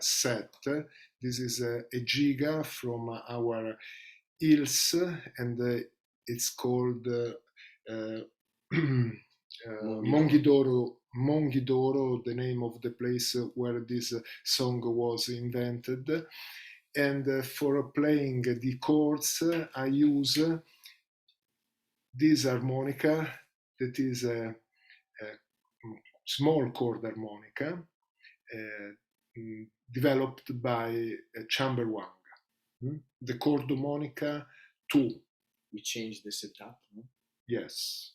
set. This is a giga from our hills, and it's called Monghidoro, the name of the place where this song was invented. And for playing the chords, I use this harmonica, that is a small chord harmonica, developed by Chamber Wang. The chord harmonica 2. We changed the setup, no? Yes.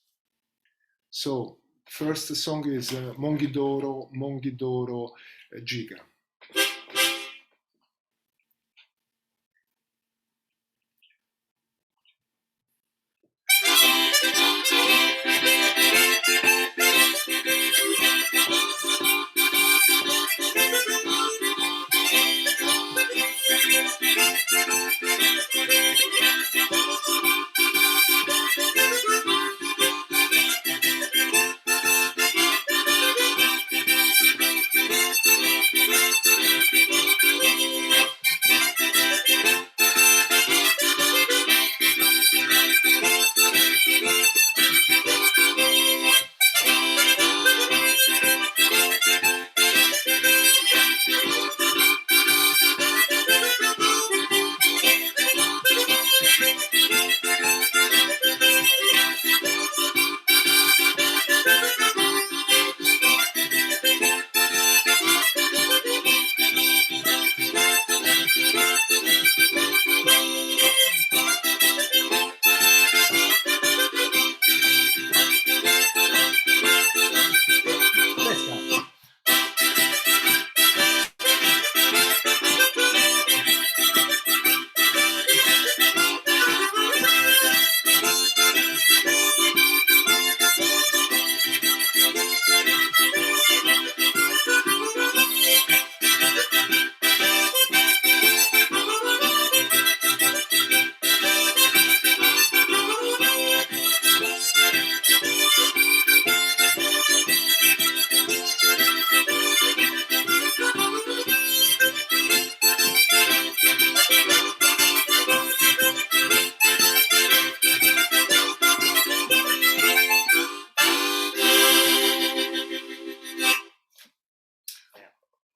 So, first song is Monghidoro Giga.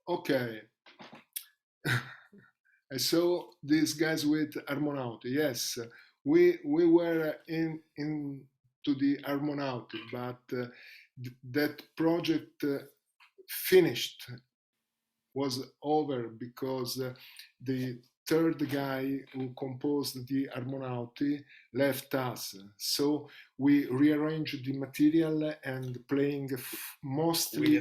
Okay. I saw these guys with Harmonauti. Yes, we were into the Harmonauti, but that project finished, was over, because the third guy who composed the Harmonauti left us. So we rearranged the material and playing mostly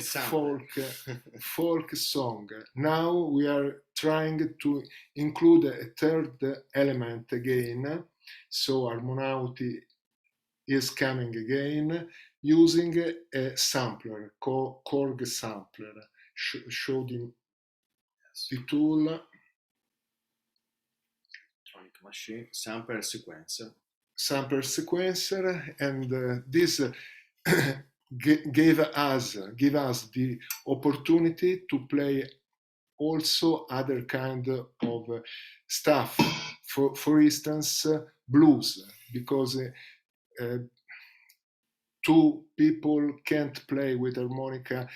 folk song. Now we are trying to include a third element again. So Harmonauti is coming again using a sampler, Korg sampler. Show the tool. Electronic machine, sampler sequencer, and this gave us the opportunity to play also other kind of stuff. For instance, blues, because two people can't play with harmonica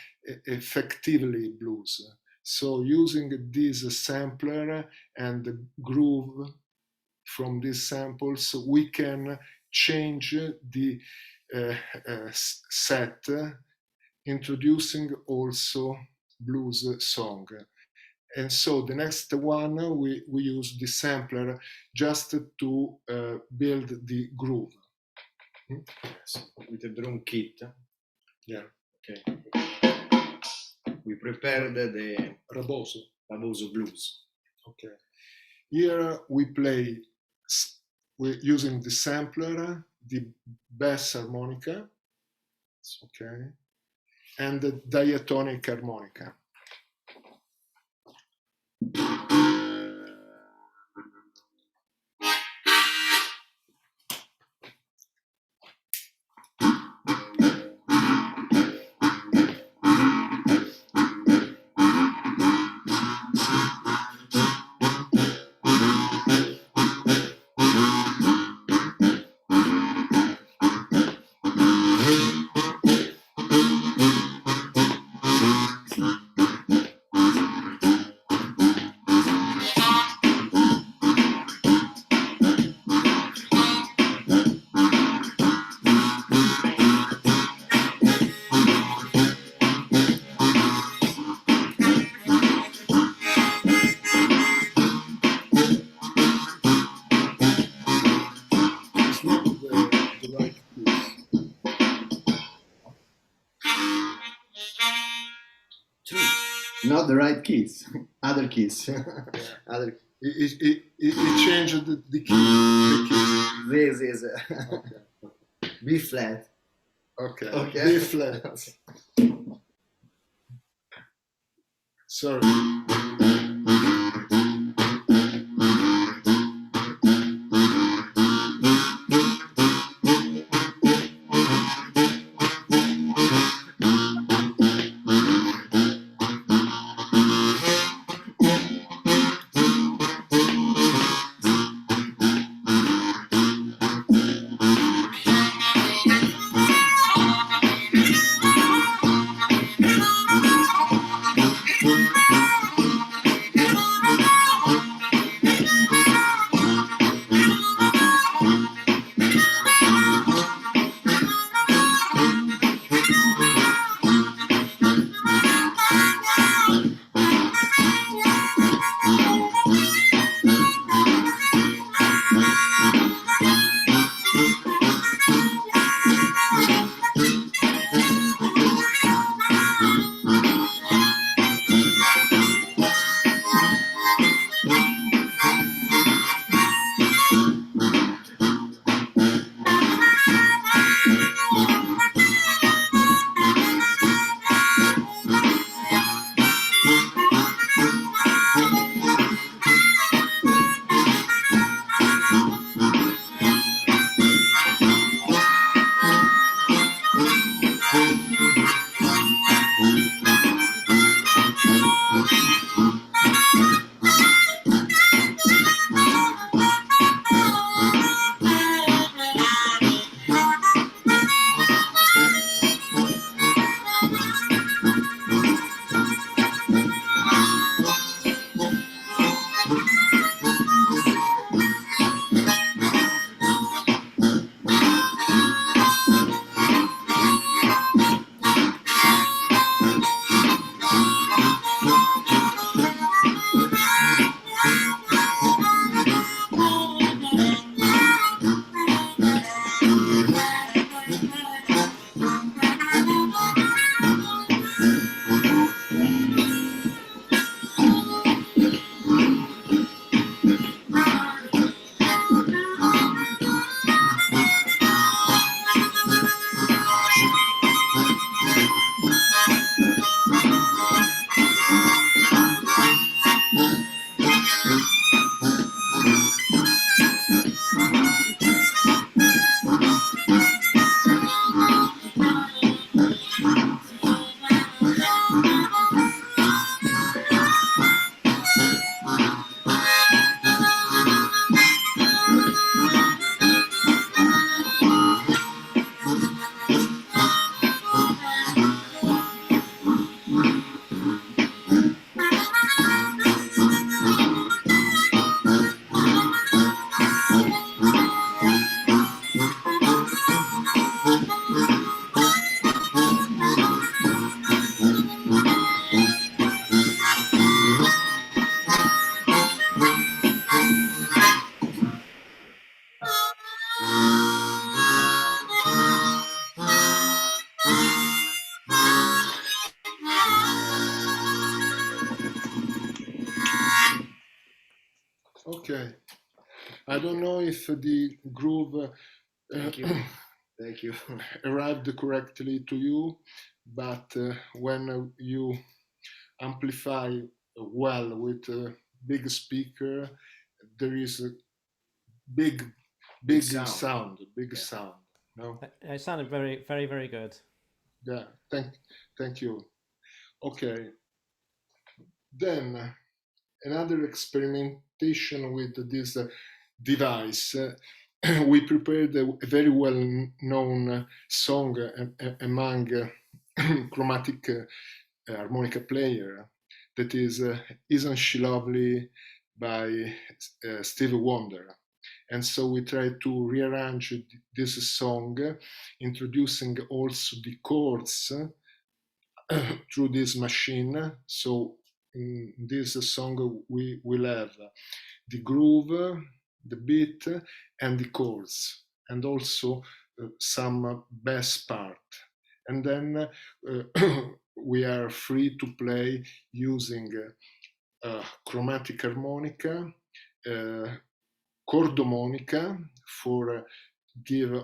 effectively blues. So using this sampler and the groove from these samples, we can change the set, introducing also blues song. And so the next one, we use the sampler just to build the groove. Yes, with the drum kit. Yeah. Okay. We prepared the Raboso blues. Okay. Here we play, we're using the sampler, the bass harmonica, okay, and the diatonic harmonica. the right keys, other keys. Other. It changed the key. This is B flat. Okay. B flat. Sorry. Okay. I don't know if the groove Thank you. Thank you. arrived correctly to you, but when you amplify well with a big speaker, there is a big sound. No? It sounded very, very, very good. Yeah. Thank you. Okay. Then another experimentation with this device. We prepared a very well-known song among chromatic harmonica player, that is Isn't She Lovely by Stevie Wonder. And so we tried to rearrange this song, introducing also the chords through this machine. So in this song we will have the groove, the beat, and the chords, and also some bass part. And then we are free to play using chromatic harmonica, chordomonica for give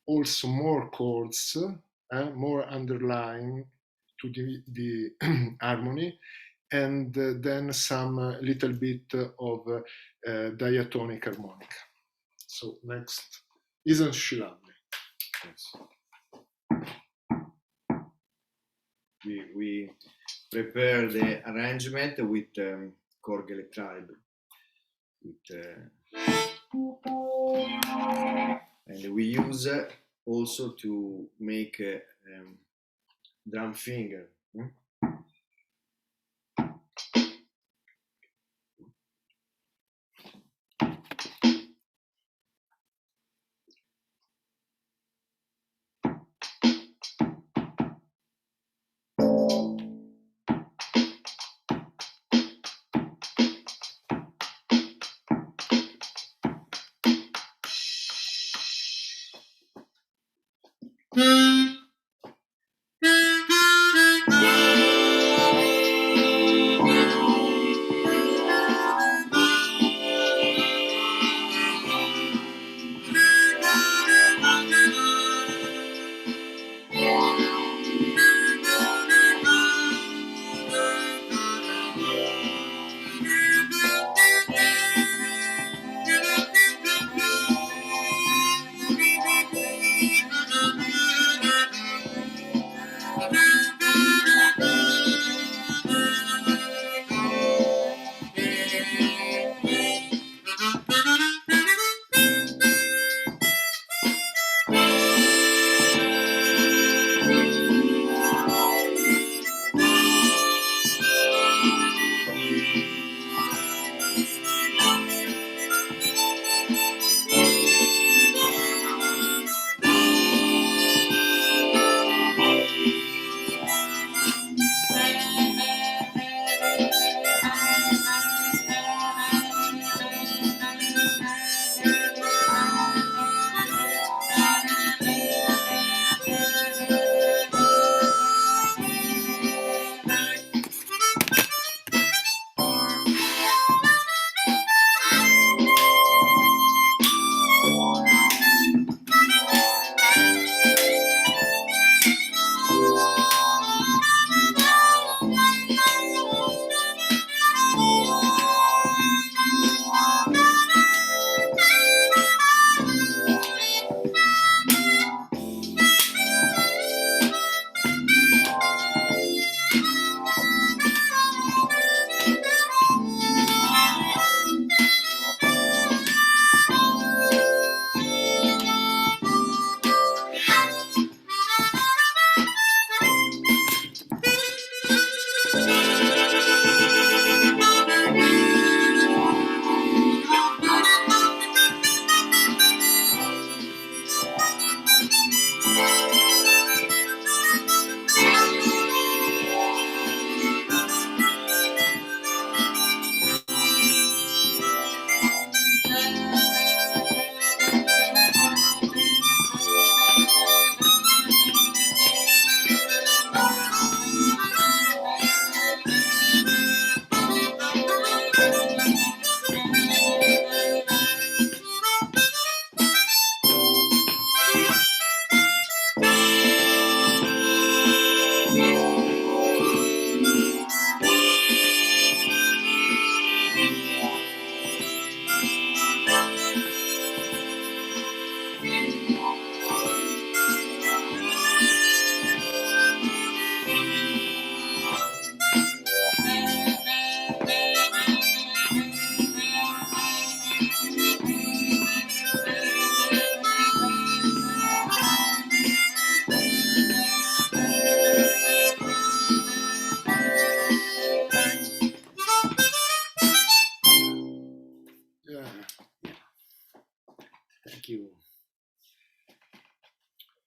also more chords, more underlying to the harmony, and then some little bit of diatonic harmonica. So next, isn't she lovely? Yes. We prepare the arrangement with chord electric, and we use also to make drum finger.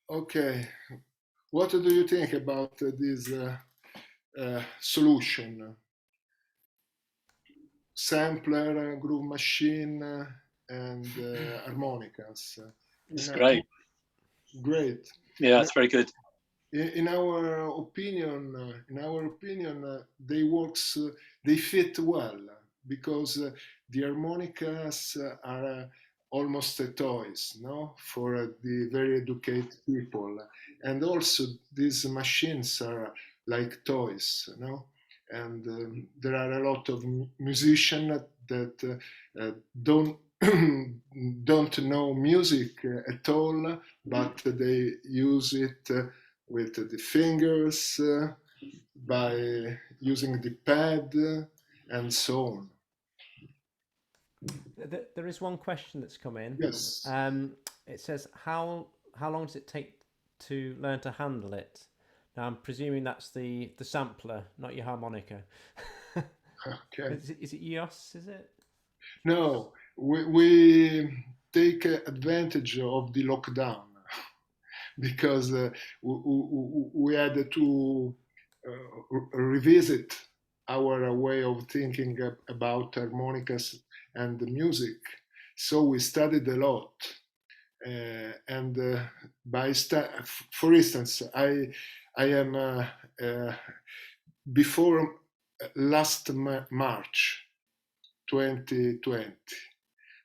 Okay, what do you think about this solution? Sampler, groove machine, and harmonicas. It's great. Great. Yeah, it's very good. in our opinion, they fit well because the harmonicas are almost toys, no, for the very educated people, and also these machines are like toys, no, and there are a lot of musicians that don't don't know music at all, but they use it with the fingers, by using the pad, and so on. There is one question that's come in. Yes. It says, how long does it take to learn to handle it? Now, I'm presuming that's the sampler, not your harmonica. Okay. Is it EOS, is it? No, we take advantage of the lockdown because we had to revisit our way of thinking about harmonicas and the music. So we studied a lot. And for instance, I am before last March 2020,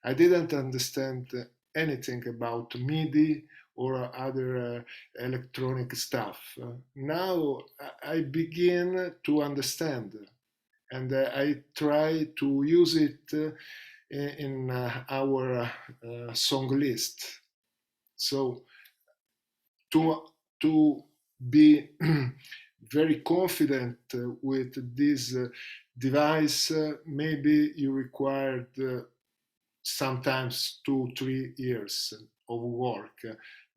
I didn't understand anything about MIDI or other electronic stuff. Now I begin to understand, and I try to use it in our song list. So to be very confident with this device, maybe you required sometimes 2-3 years of work.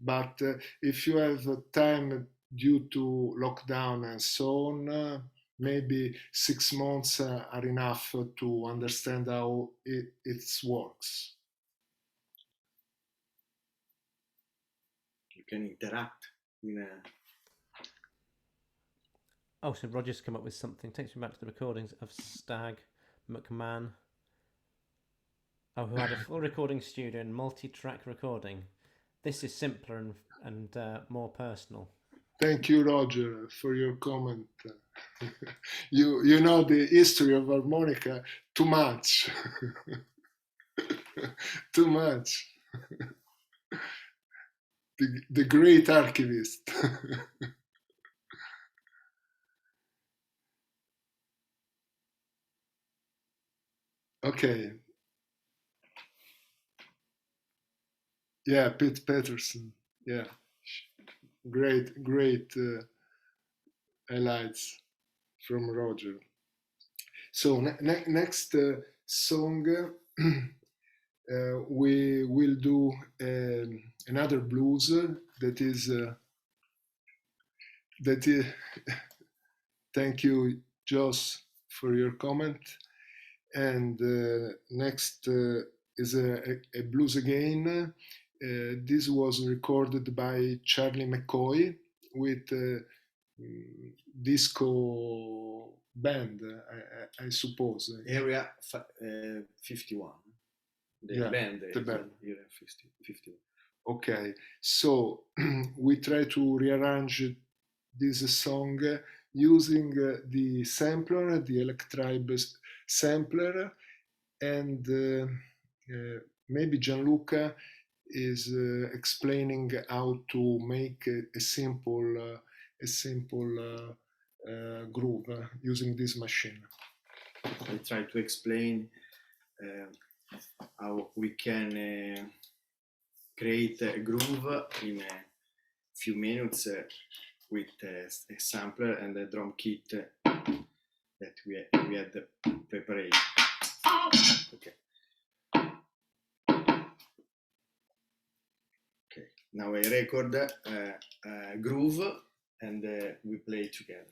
But if you have time due to lockdown and so on, maybe 6 months are enough to understand how it works. You can interact in a... Oh, so Roger's come up with something. Takes me back to the recordings of Stag McMahon. Oh, who had a full recording studio and multi-track recording. This is simpler and more personal. Thank you, Roger, for your comment. You know the history of harmonica too much. Too much. The great archivist. Okay. Yeah, Pete Patterson. Yeah. Great highlights from Roger. So next song, we will do another blues that is thank you, Joss, for your comment. And next is a blues again. This was recorded by Charlie McCoy with disco band, I suppose. Area 51. The band. The band. Area 51. Okay, so we try to rearrange this song using the sampler, the Electribe sampler, and maybe Gianluca is explaining how to make a simple groove using this machine. I try to explain how we can create a groove in a few minutes with a sampler and a drum kit that we had prepared. Okay. Now I record a groove and we play together.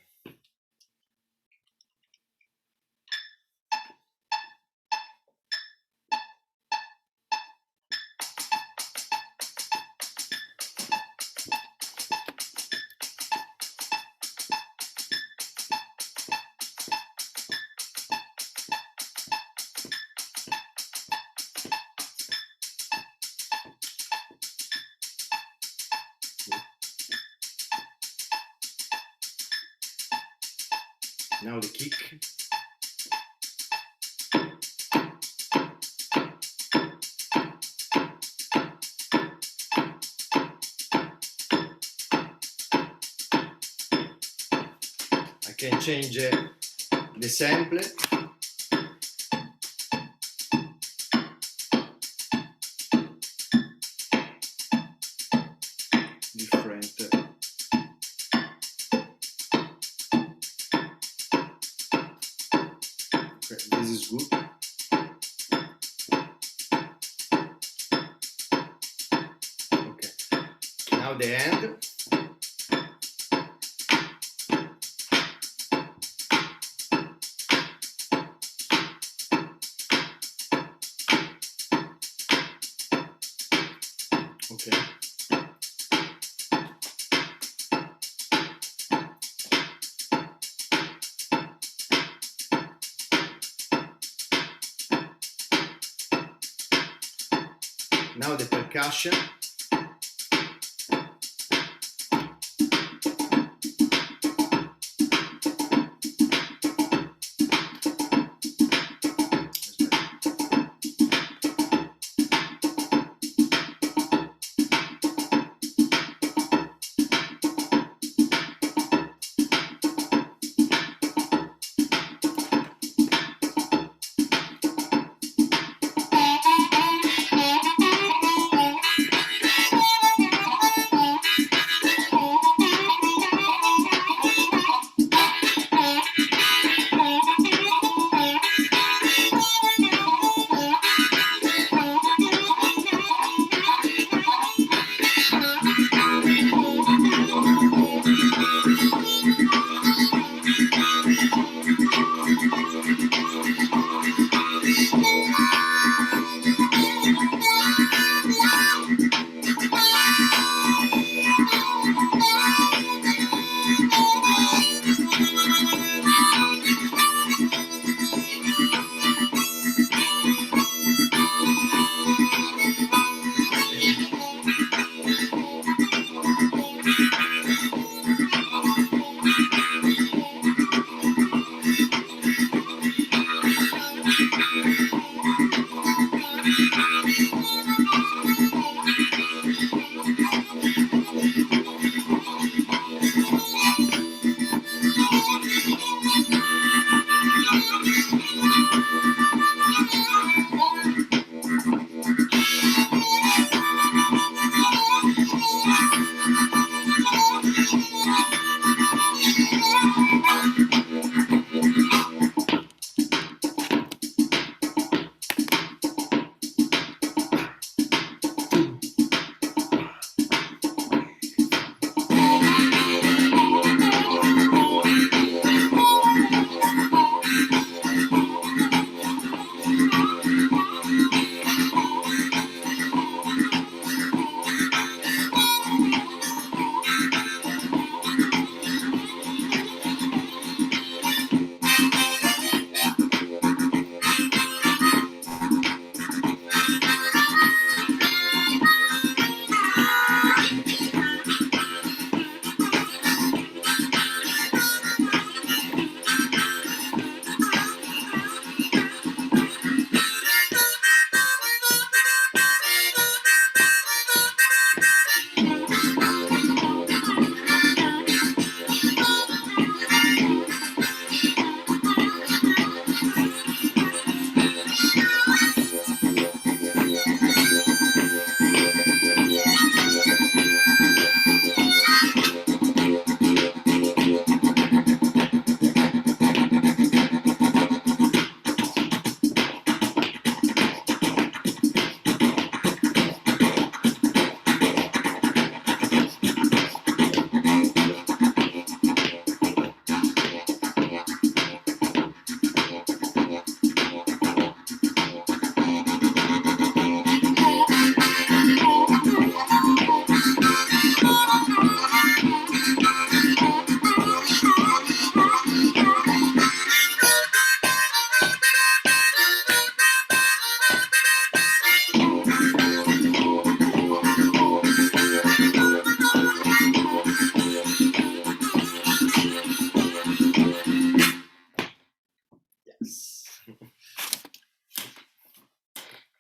Now the kick. I can change the sample. Different. Okay, this is good. Okay, now the end. Okay. Now the percussion.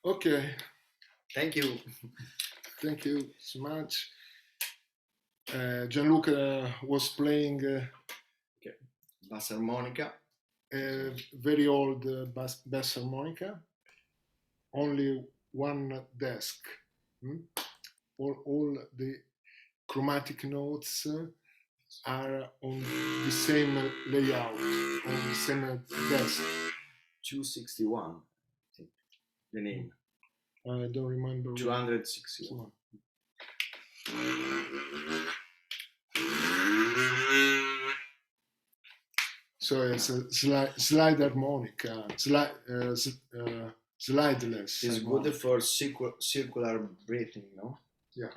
Okay, Thank you. thank you so much. Gianluca was playing Bass harmonica. a very old bass harmonica, only one desk. All the chromatic notes are on the same layout, on the same desk. 261, I think, the name. I don't remember. 261. So it's a slide harmonica, slideless. It's good for circular breathing, no? Yeah.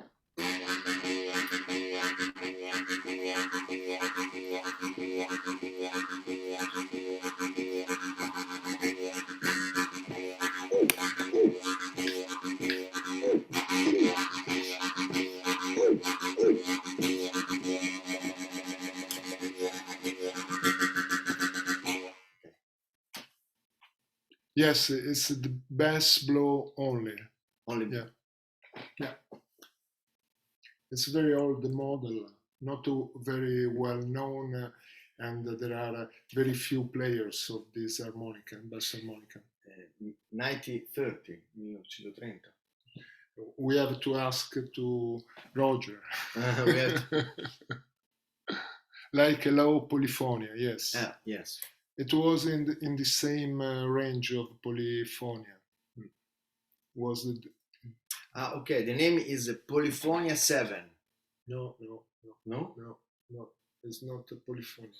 Yes, it's the bass blow only. Only. Yeah. Yeah. It's a very old model, not very well known, and there are very few players of this harmonica, bass harmonica. 1930. We have to ask to Roger. We have to... Like low polyphonia, yes. Yes. It was in the same range of polyphonia. Was it? Okay. The name is Polyphonia 7. No. It's not a polyphonia.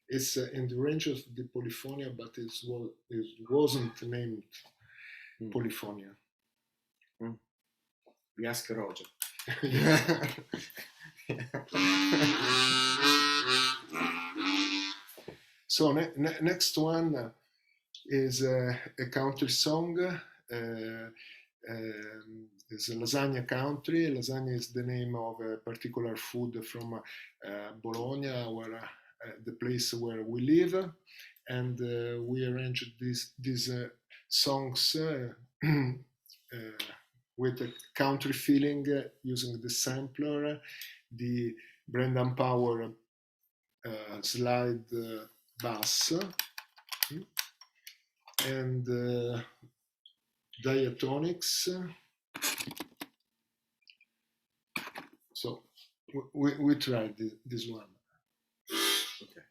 It's in the range of the polyphonia, but it wasn't named polyphonia. We ask Roger. So next one is a country song. It's lasagna country. Lasagna is the name of a particular food from Bologna, where the place where we live, and we arranged these songs with a country feeling using the sampler, the Brendan Power slide bass, and diatonics. So we tried this one. Okay.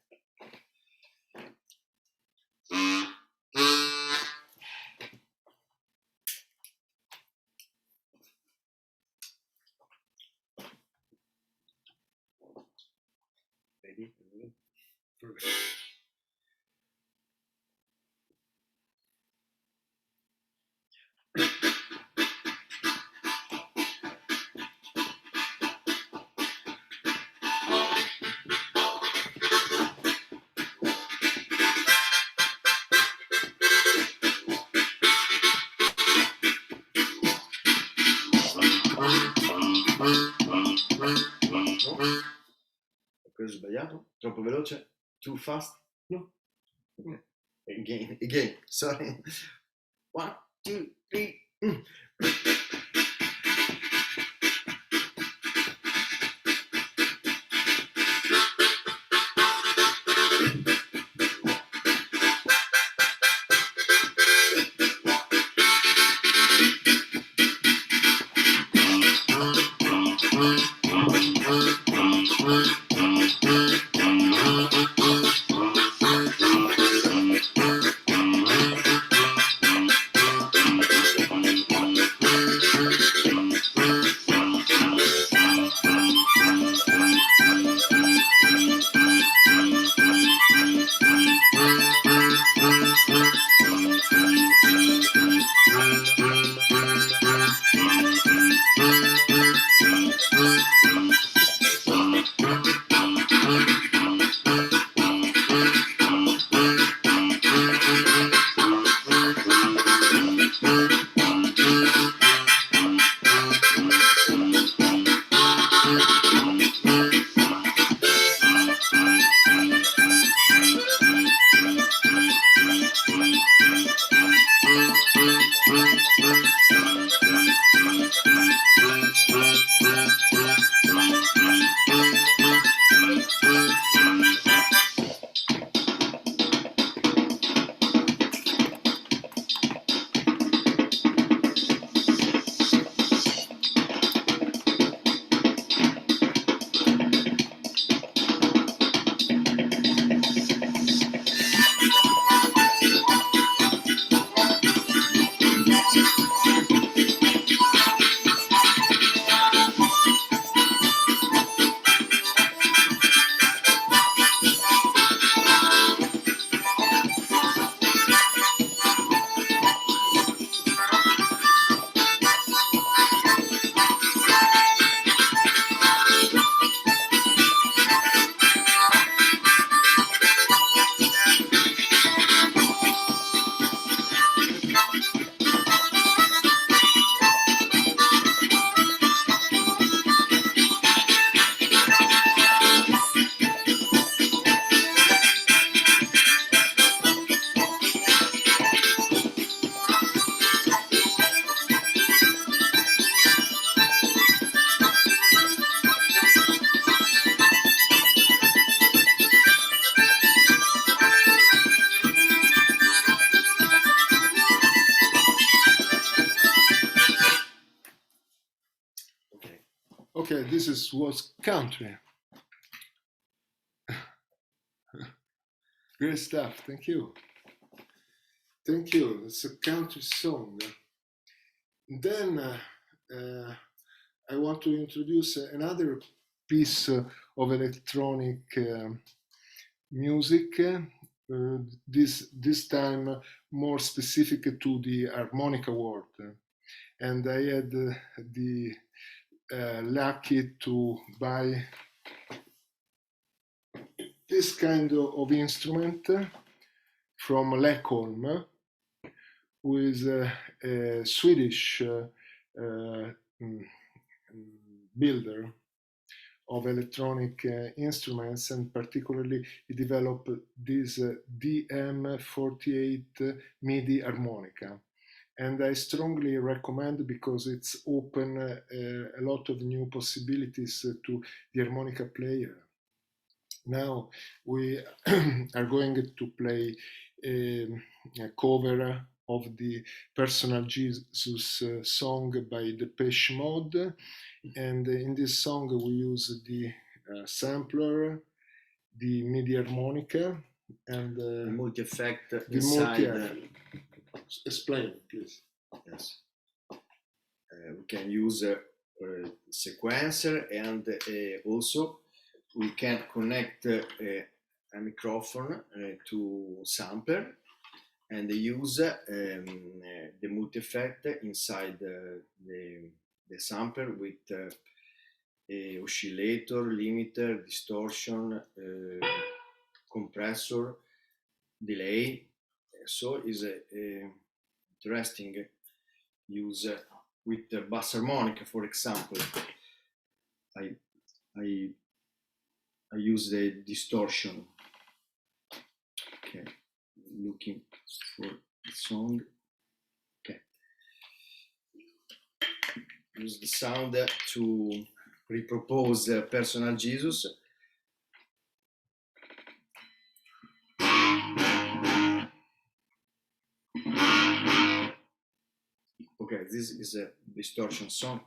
Ready? Perfect. Ho sbagliato? Troppo veloce? Too fast? No. Again. Sorry. 1, 2, 3. Okay, was country. Great stuff. Thank you. Thank you. It's a country song. Then I want to introduce another piece of electronic music. This time more specific to the harmonica world, and I had the lucky to buy this kind of instrument from Lekholm, who is a Swedish builder of electronic instruments, and particularly he developed this DM48 MIDI harmonica. And I strongly recommend, because it's open a lot of new possibilities to the harmonica player. Now we are going to play a cover of the Personal Jesus song by Depeche Mode, and in this song we use the sampler, the MIDI harmonica, and the multi-effect inside. Explain, please. Yes. We can use a sequencer, and also we can connect a microphone to sampler and use the multi-effect inside the sampler with a oscillator, limiter, distortion, compressor, delay. So is interesting use with the bass harmonica, for example. I use the distortion. Okay, looking for the song. Okay, use the sound to repropose Personal Jesus. Okay, this is a distortion song.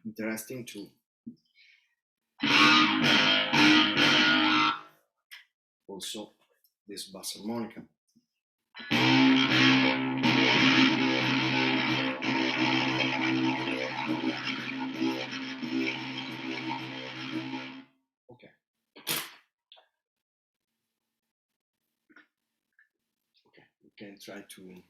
Interesting too. Also, this bass harmonica. Okay. Okay, we can try to.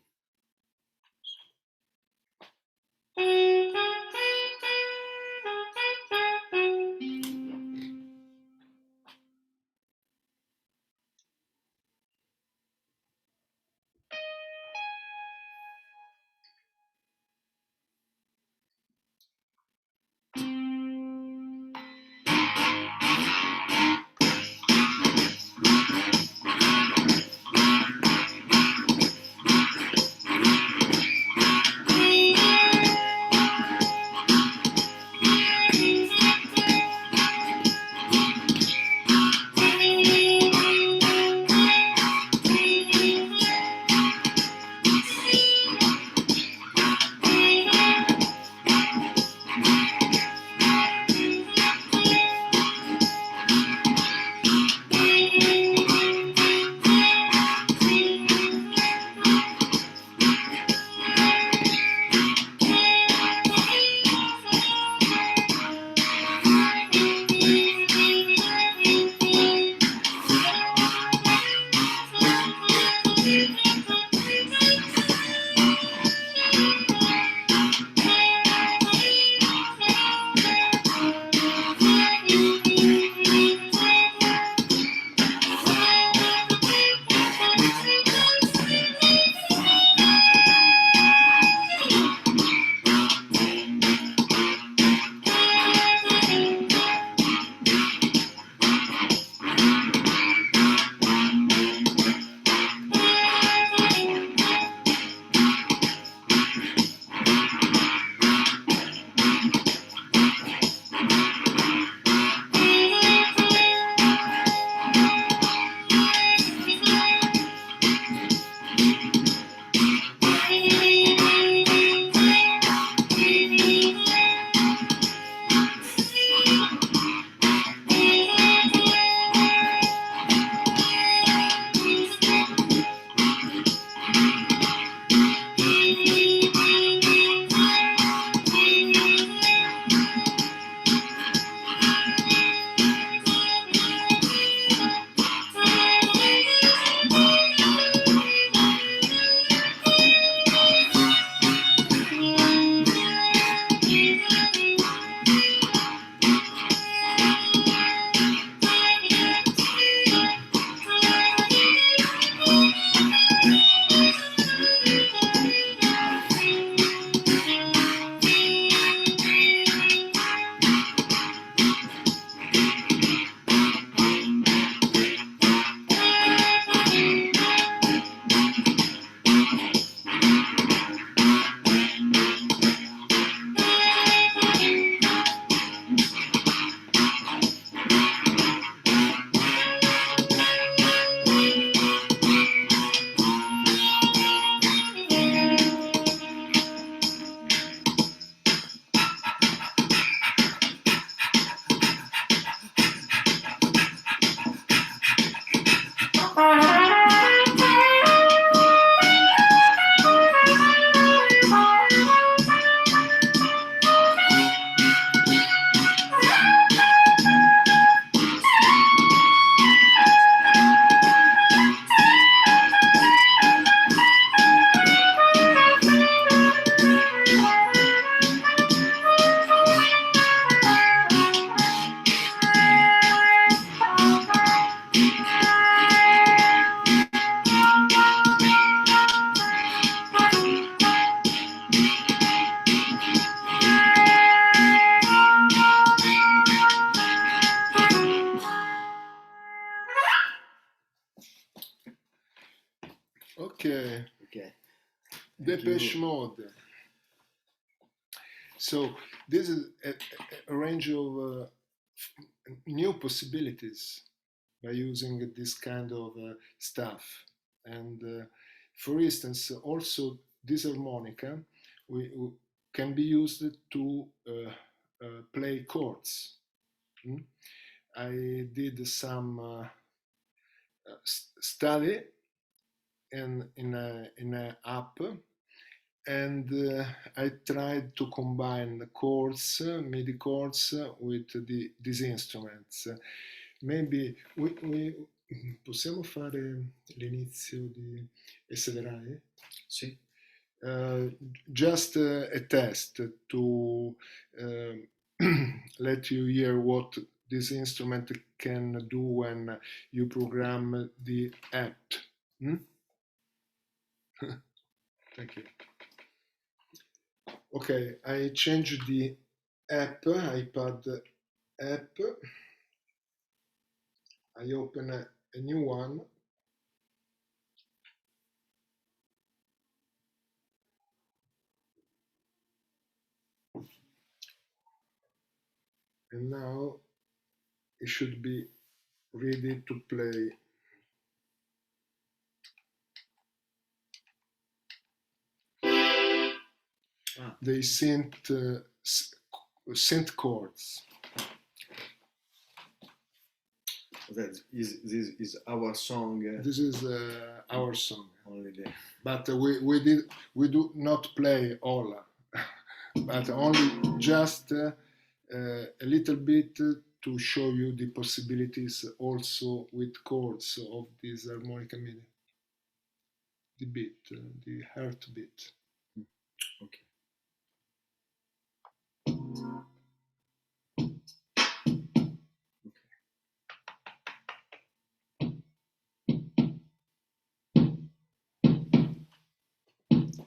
Okay. Okay. Depeche Mode. So this is a range of new possibilities by using this kind of stuff. And for instance, also this harmonica we can be used to play chords. I did some study in an app, and I tried to combine chords, MIDI chords, with these instruments. Maybe possiamo fare l'inizio di SLRI? Sì. Just a test to let you hear what this instrument can do when you program the app. Thank you. Okay, I changed the app, iPad app. I open a new one. And now it should be ready to play. They synth chords. This is our song. This is our song. Only there. But we do not play all, but only just a little bit to show you the possibilities also with chords of this harmonica MIDI. The beat, the heartbeat. Okay.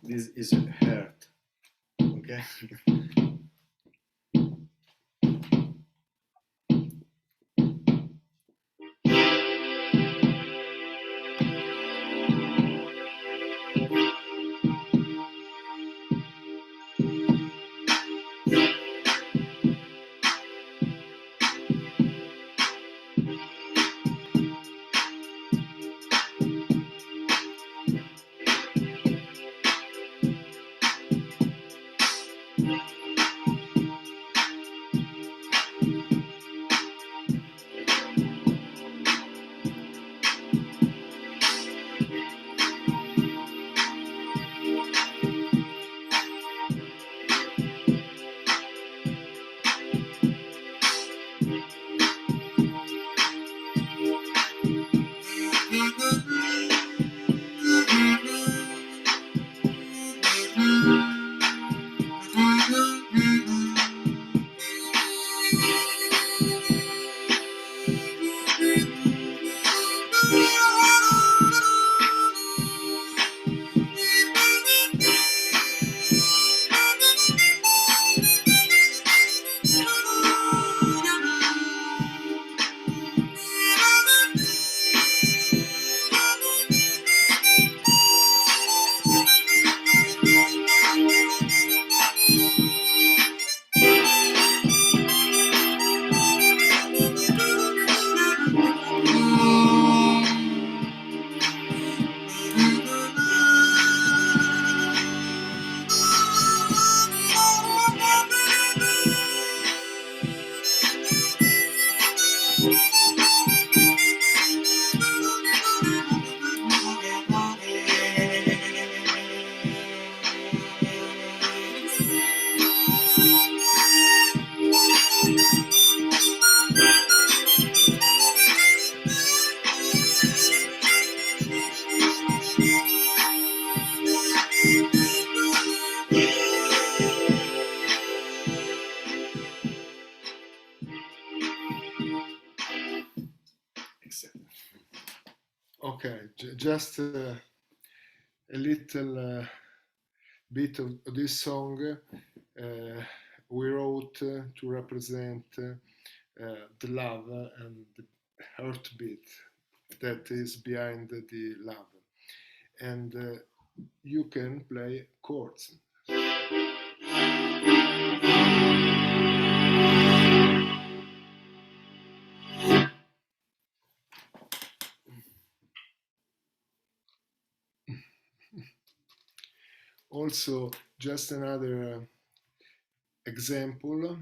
This is a heart. Okay. Okay, just a little bit of this song we wrote to represent the love and the heartbeat that is behind the love. and you can play chords. Also, just another example,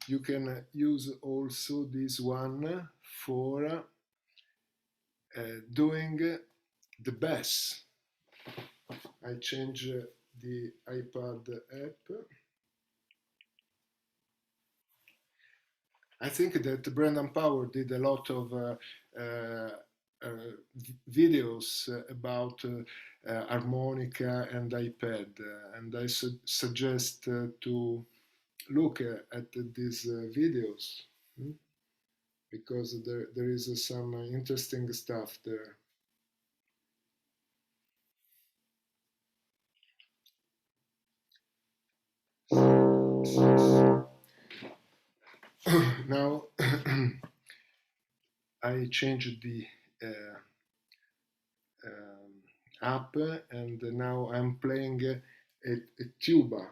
you can use also this one for doing the bass. I change the iPad app. I think that Brendan Power did a lot of videos about harmonica and iPad, and I suggest to look at these videos because there is some interesting stuff there. Now I changed the app, and now I'm playing a tuba.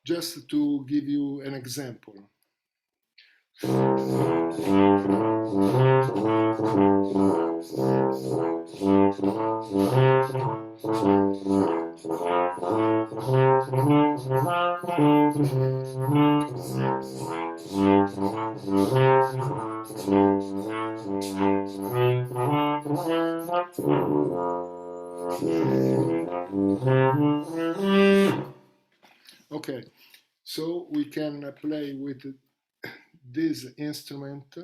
Just to give you an example. Okay, so we can play with this instrument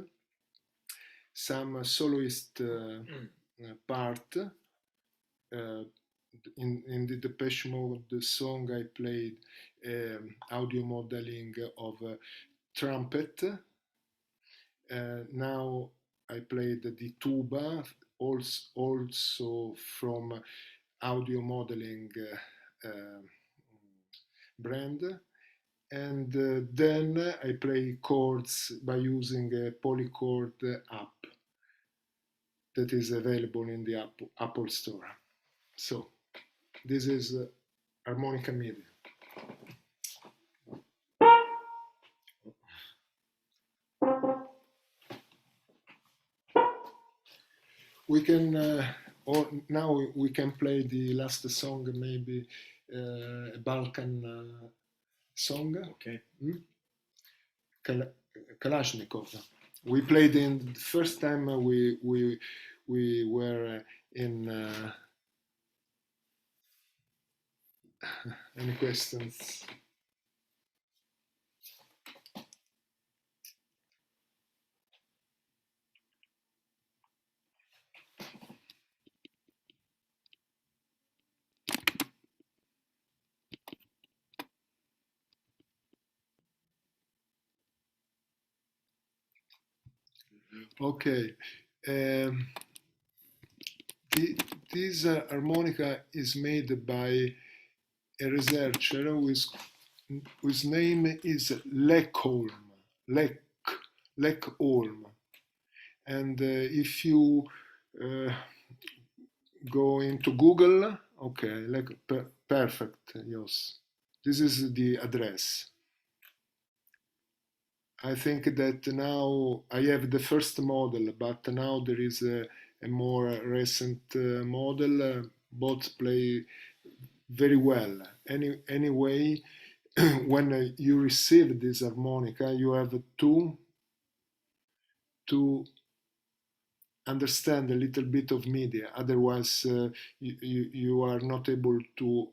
some soloist part. In the Depeche Mode the song I played audio modeling of trumpet. Now I played the tuba, also from audio modeling brand. And then I play chords by using a polychord app that is available in the Apple Store. So this is harmonica MIDI. We can now we can play the last song, maybe a Balkan song. Okay. Kalashnikov. We played in the first time we were in. Any questions? Okay. This harmonica is made by a researcher whose name is Lekholm. Lekholm. And if you go into Google, okay, perfect, yes. This is the address. I think that now I have the first model, but now there is a more recent model. Both play very well. Anyway, when you receive this harmonica, you have to understand a little bit of media. Otherwise, you are not able to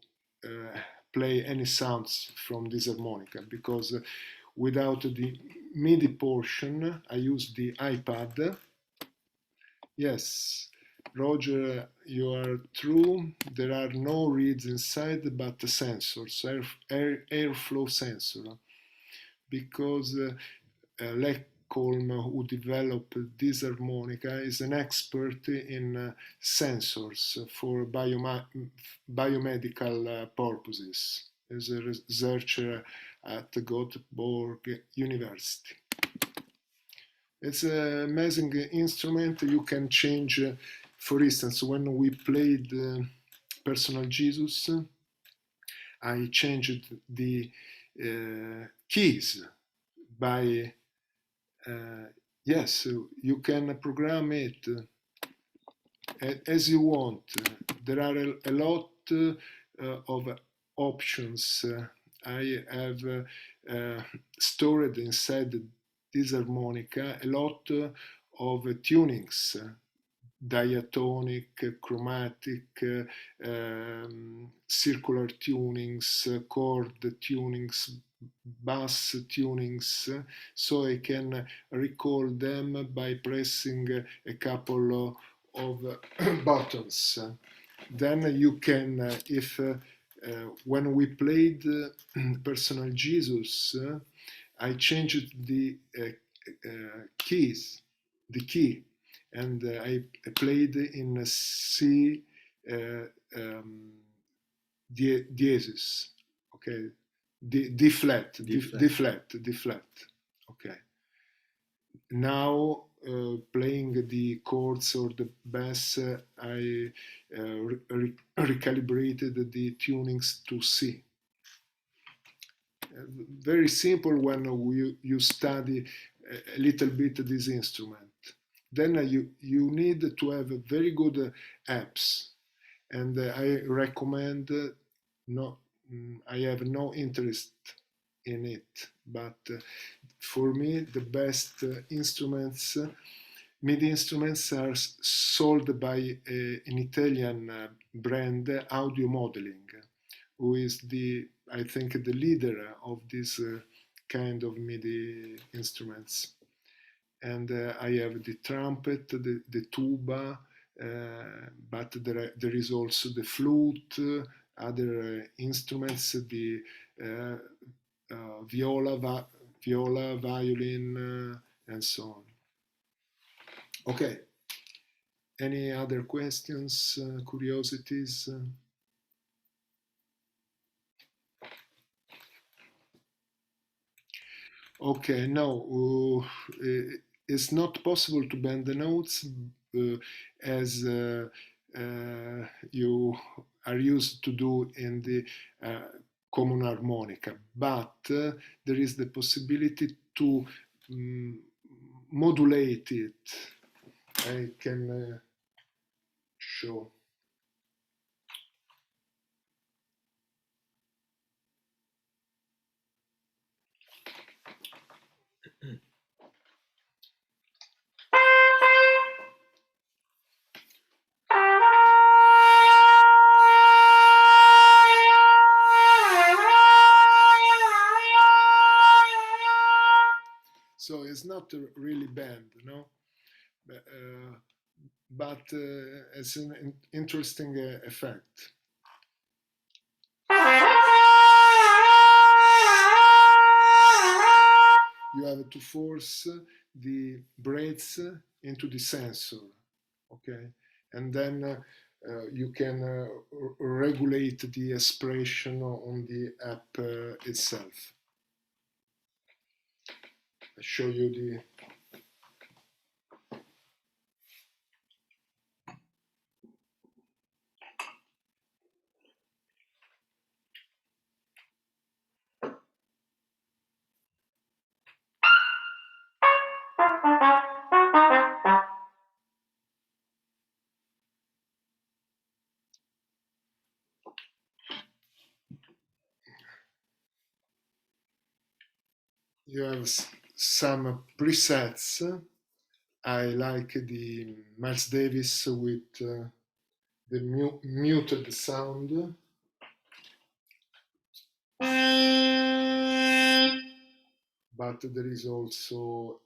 play any sounds from this harmonica, because without the MIDI portion, I use the iPad. Yes, Roger, you are true. There are no reeds inside, but sensors, airflow sensor, because Lekholm, who developed this harmonica, is an expert in sensors for biomedical purposes. Is a researcher at Göteborg University. It's an amazing instrument. You can change, for instance, when we played Personal Jesus, I changed the keys by, yes, you can program it as you want. There are a lot of options I have stored inside this harmonica, a lot of tunings, diatonic, chromatic, circular tunings, chord tunings, bass tunings, so I can recall them by pressing a couple of buttons. Then you can, if when we played Personal Jesus, I changed the keys, the key, and I played in C diesis, okay, D flat, D flat, okay. Now playing the chords or the bass, I recalibrated the tunings to C. Very simple when you study a little bit this instrument. Then you need to have very good apps, and I recommend, no, I have no interest in it, but for me the best instruments, MIDI instruments, are sold by an Italian brand, Audio Modeling, who is I think the leader of this kind of MIDI instruments. And I have the trumpet, the tuba, but there is also the flute, other instruments, the viola, violin, and so on. Okay. Any other questions, curiosities? Okay, no, it's not possible to bend the notes as you are used to do in the common harmonica, but there is the possibility to modulate it. I can show. So it's not really bend, no? But it's an interesting effect. You have to force the braids into the sensor, okay? And then you can regulate the expression on the app itself. I show you the you have some presets. I like the Miles Davis with the muted sound. But there is also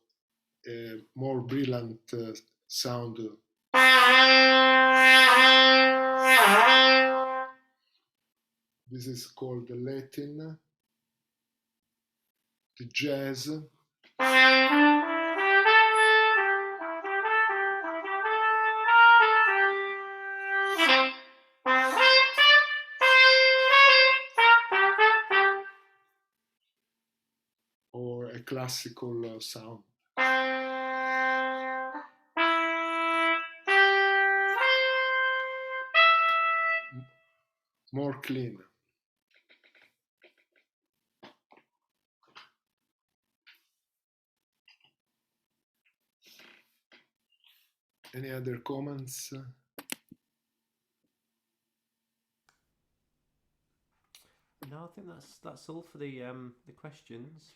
a more brilliant sound. This is called the Latin, the jazz. Or a classical sound. More clean. Any other comments? No, I think that's all for the questions.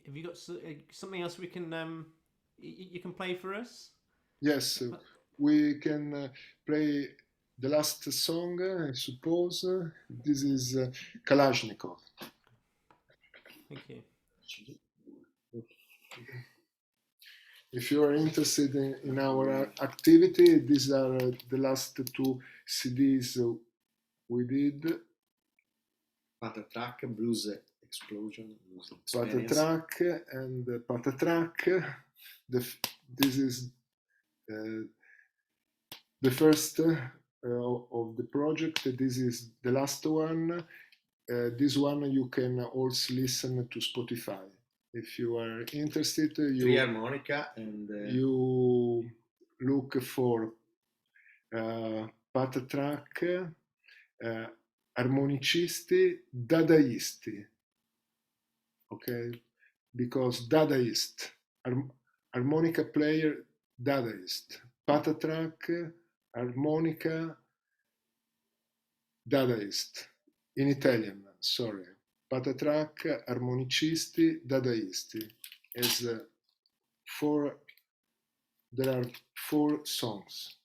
Have you got something else we can you can play for us? Yes, we can play the last song, I suppose. This is Kalashnikov. Thank you. If you are interested in our activity, these are the last two CDs we did. Patatrack, Blues Explosion, Blues Experience. Patatrack and Patatrack. This is the first of the project. This is the last one. This one you can also listen to Spotify. If you are interested, Three harmonica and you look for Patatrack, armonicisti, dadaisti. Okay, because dadaist, harmonica player, dadaist. Patatrack, harmonica, dadaist. In Italian, sorry. Patatrack, armonicisti, dadaisti. There are 4 songs.